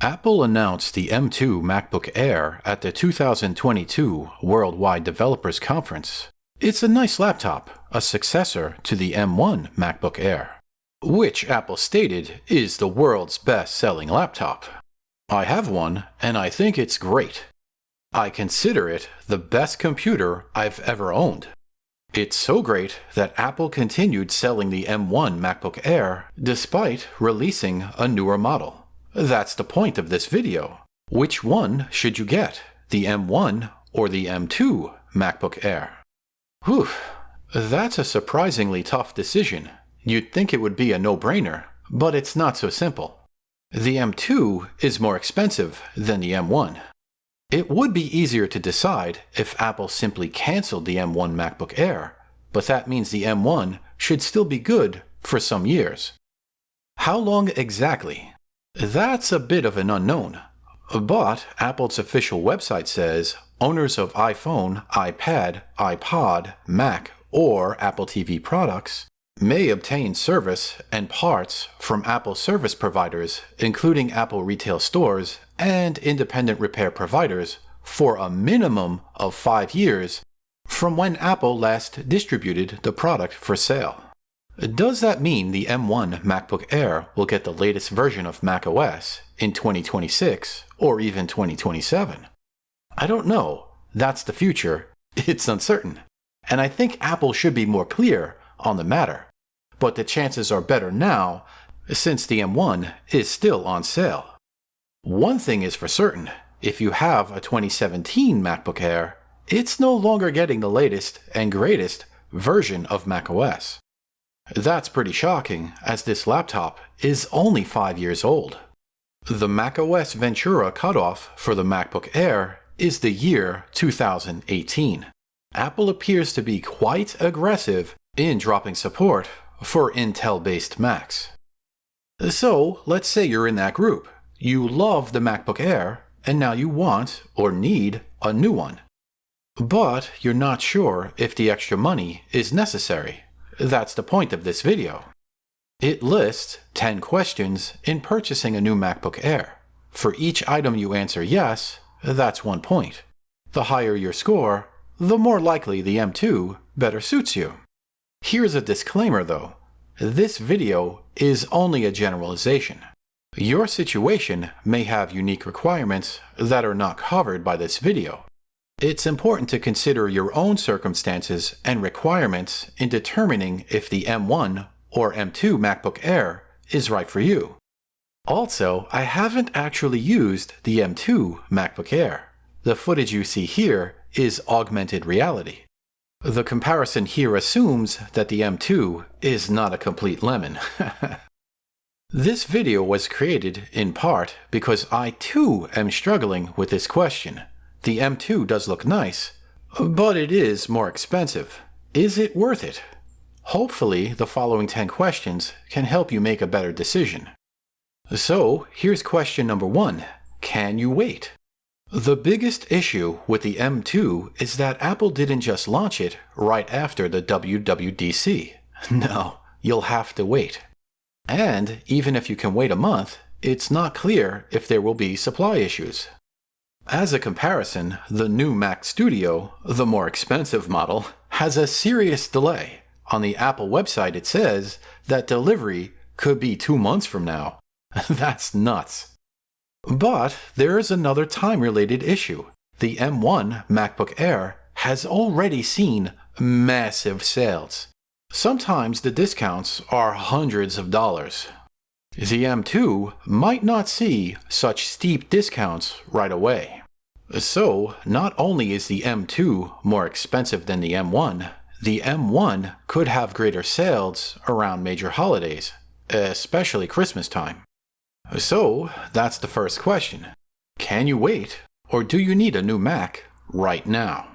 Apple announced the M2 MacBook Air at the 2022 Worldwide Developers Conference. It's a nice laptop, a successor to the M1 MacBook Air, which Apple stated is the world's best-selling laptop. I have one, and I think it's great. I consider it the best computer I've ever owned. It's so great that Apple continued selling the M1 MacBook Air despite releasing a newer model. That's the point of this video. Which one should you get, the M1 or the M2 MacBook Air? Whew, that's a surprisingly tough decision. You'd think it would be a no-brainer, but it's not so simple. The M2 is more expensive than the M1. It would be easier to decide if Apple simply canceled the M1 MacBook Air, but that means the M1 should still be good for some years. How long exactly? That's a bit of an unknown, but Apple's official website says owners of iPhone, iPad, iPod, Mac, or Apple TV products may obtain service and parts from Apple service providers, including Apple retail stores and independent repair providers, for a minimum of 5 years from when Apple last distributed the product for sale. Does that mean the M1 MacBook Air will get the latest version of macOS in 2026 or even 2027? I don't know. That's the future. It's uncertain. And I think Apple should be more clear on the matter. But the chances are better now since the M1 is still on sale. One thing is for certain. If you have a 2017 MacBook Air, it's no longer getting the latest and greatest version of macOS. That's pretty shocking, as this laptop is only 5 years old. The macOS Ventura cutoff for the MacBook Air is the year 2018. Apple appears to be quite aggressive in dropping support for Intel-based Macs. So, let's say you're in that group. You love the MacBook Air, and now you want or need a new one. But you're not sure if the extra money is necessary. That's the point of this video. It lists 10 questions in purchasing a new MacBook Air. For each item you answer yes, that's 1 point. The higher your score, the more likely the M2 better suits you. Here's a disclaimer though. This video is only a generalization. Your situation may have unique requirements that are not covered by this video. It's important to consider your own circumstances and requirements in determining if the M1 or M2 MacBook Air is right for you. Also, I haven't actually used the M2 MacBook Air. The footage you see here is augmented reality. The comparison here assumes that the M2 is not a complete lemon. This video was created in part because I too am struggling with this question. The M2 does look nice, but it is more expensive. Is it worth it? Hopefully, the following 10 questions can help you make a better decision. So, here's question number 1. Can you wait? The biggest issue with the M2 is that Apple didn't just launch it right after the WWDC. No, you'll have to wait. And even if you can wait a month, it's not clear if there will be supply issues. As a comparison, the new Mac Studio, the more expensive model, has a serious delay. On the Apple website it says that delivery could be 2 months from now. That's nuts. But there is another time-related issue. The M1 MacBook Air has already seen massive sales. Sometimes the discounts are hundreds of dollars. The M2 might not see such steep discounts right away. So, not only is the M2 more expensive than the M1 could have greater sales around major holidays, especially Christmas time. So, that's the first question. Can you wait, or do you need a new Mac right now?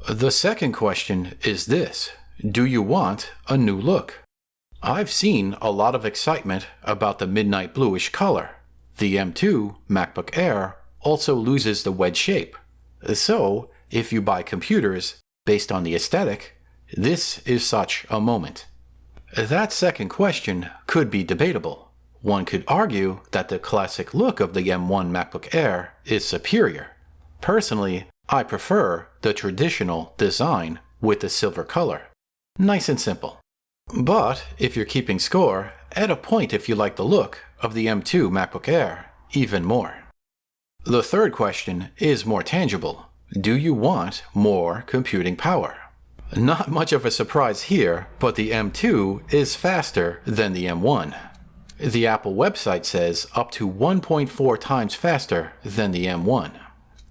The second question is this. Do you want a new look? I've seen a lot of excitement about the midnight bluish color. The M2 MacBook Air also loses the wedge shape. So, if you buy computers based on the aesthetic, this is such a moment. That second question could be debatable. one could argue that the classic look of the M1 MacBook Air is superior. Personally, I prefer the traditional design with the silver color. Nice and simple. But if you're keeping score, add a point if you like the look of the M2 MacBook Air even more. The third question is more tangible. Do you want more computing power? Not much of a surprise here, but the M2 is faster than the M1. The Apple website says up to 1.4 times faster than the M1.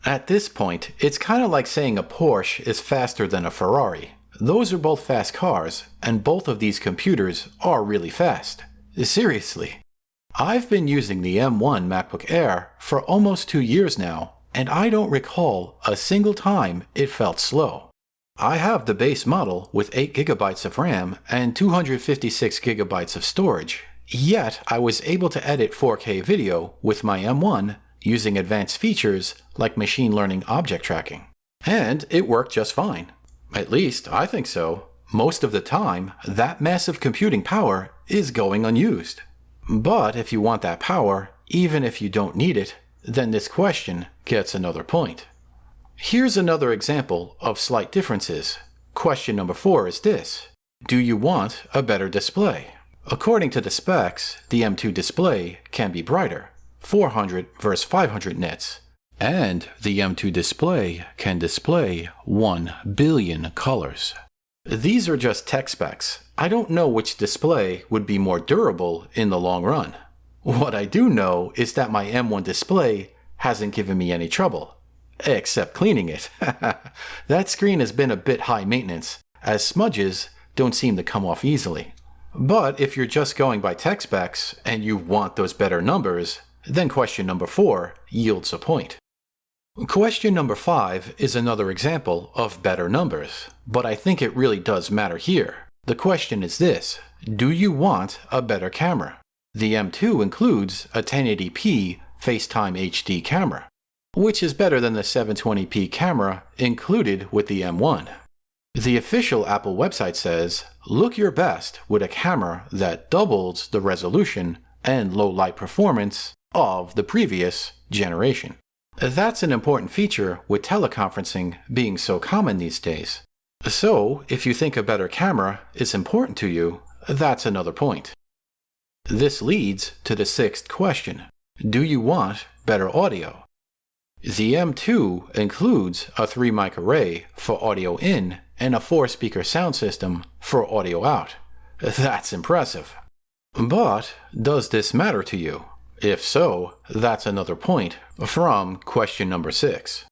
At this point, it's kind of like saying a Porsche is faster than a Ferrari. Those are both fast cars, and both of these computers are really fast. Seriously. I've been using the M1 MacBook Air for almost 2 years now, and I don't recall a single time it felt slow. I have the base model with 8 GB of RAM and 256 GB of storage, yet I was able to edit 4K video with my M1 using advanced features like machine learning object tracking. And it worked just fine. At least, I think so. Most of the time, that massive computing power is going unused. But if you want that power, even if you don't need it, then this question gets another point. Here's another example of slight differences. Question number 4 is this. Do you want a better display? According to the specs, the M2 display can be brighter, 400 versus 500 nits. And the M2 display can display 1 billion colors. These are just tech specs. I don't know which display would be more durable in the long run. What I do know is that my M1 display hasn't given me any trouble. Except cleaning it. That screen has been a bit high maintenance, as smudges don't seem to come off easily. But if you're just going by tech specs and you want those better numbers, then question number 4 yields a point. Question number 5 is another example of better numbers, but I think it really does matter here. The question is this: do you want a better camera? The M2 includes a 1080p FaceTime HD camera, which is better than the 720p camera included with the M1. The official Apple website says, look your best with a camera that doubles the resolution and low light performance of the previous generation. That's an important feature with teleconferencing being so common these days. So, if you think a better camera is important to you, that's another point. This leads to the 6th question. Do you want better audio? The M2 includes a 3-mic array for audio in and a 4-speaker sound system for audio out. That's impressive. But does this matter to you? If so, that's another point from question number 6.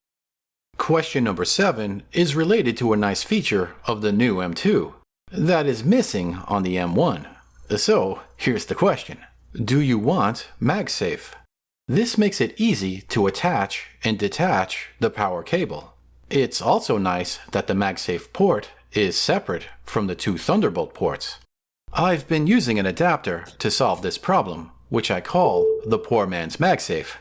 Question number 7 is related to a nice feature of the new M2 that is missing on the M1. So, here's the question. Do you want MagSafe? This makes it easy to attach and detach the power cable. It's also nice that the MagSafe port is separate from the 2 Thunderbolt ports. I've been using an adapter to solve this problem, which I call the poor man's MagSafe.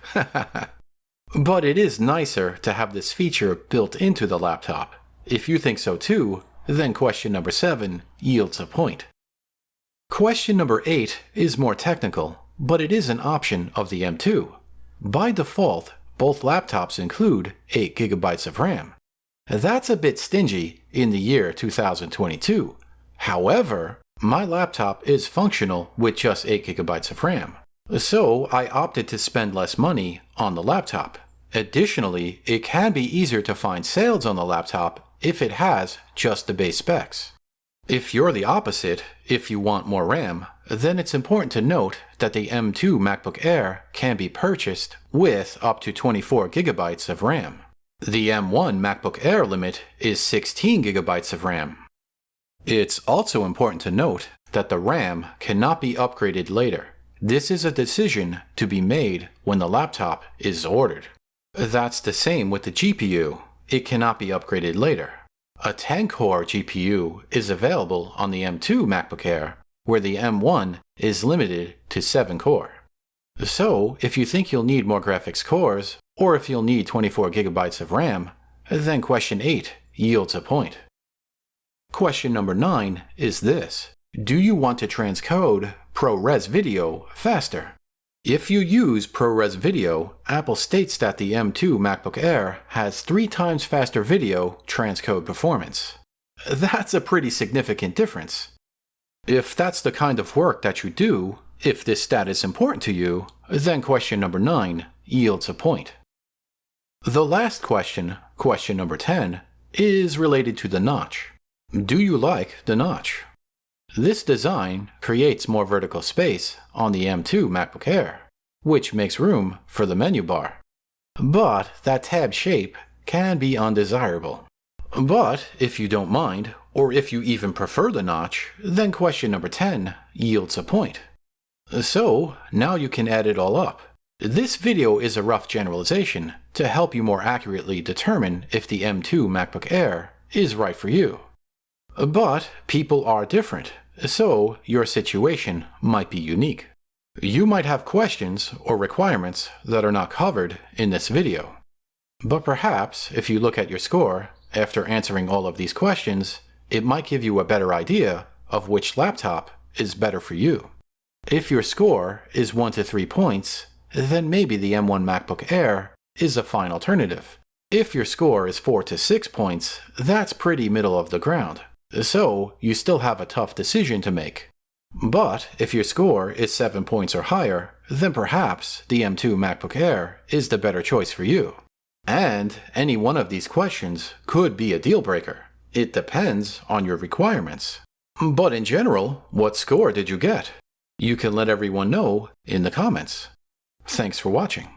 But it is nicer to have this feature built into the laptop. If you think so too, then question number 7 yields a point. Question number 8 is more technical, but it is an option of the M2. By default, both laptops include 8 GB of RAM. That's a bit stingy in the year 2022. However, my laptop is functional with just 8 GB of RAM. So I opted to spend less money on the laptop. Additionally, it can be easier to find sales on the laptop if it has just the base specs. If you're the opposite, if you want more RAM, then it's important to note that the M2 MacBook Air can be purchased with up to 24 GB of RAM. The M1 MacBook Air limit is 16 GB of RAM. It's also important to note that the RAM cannot be upgraded later. This is a decision to be made when the laptop is ordered. That's the same with the GPU. It cannot be upgraded later. A 10-core GPU is available on the M2 MacBook Air, where the M1 is limited to 7-core. So, if you think you'll need more graphics cores, or if you'll need 24 GB of RAM, then question 8 yields a point. Question number 9 is this. Do you want to transcode ProRes video faster. If you use ProRes video, Apple states that the M2 MacBook Air has 3 times faster video transcode performance. That's a pretty significant difference. If that's the kind of work that you do, if this stat is important to you, then question number 9 yields a point. The last question, question number 10, is related to the notch. Do you like the notch? This design creates more vertical space on the M2 MacBook Air, which makes room for the menu bar. But that tab shape can be undesirable. But if you don't mind, or if you even prefer the notch, then question number 10 yields a point. So now you can add it all up. This video is a rough generalization to help you more accurately determine if the M2 MacBook Air is right for you. But people are different, so your situation might be unique. You might have questions or requirements that are not covered in this video. But perhaps if you look at your score after answering all of these questions, it might give you a better idea of which laptop is better for you. If your score is 1 to 3 points, then maybe the M1 MacBook Air is a fine alternative. If your score is 4 to 6 points, that's pretty middle of the ground. So you still have a tough decision to make. But if your score is 7 points or higher, then perhaps the M2 MacBook Air is the better choice for you. And any one of these questions could be a deal breaker. It depends on your requirements. But in general, what score did you get? You can let everyone know in the comments. Thanks for watching.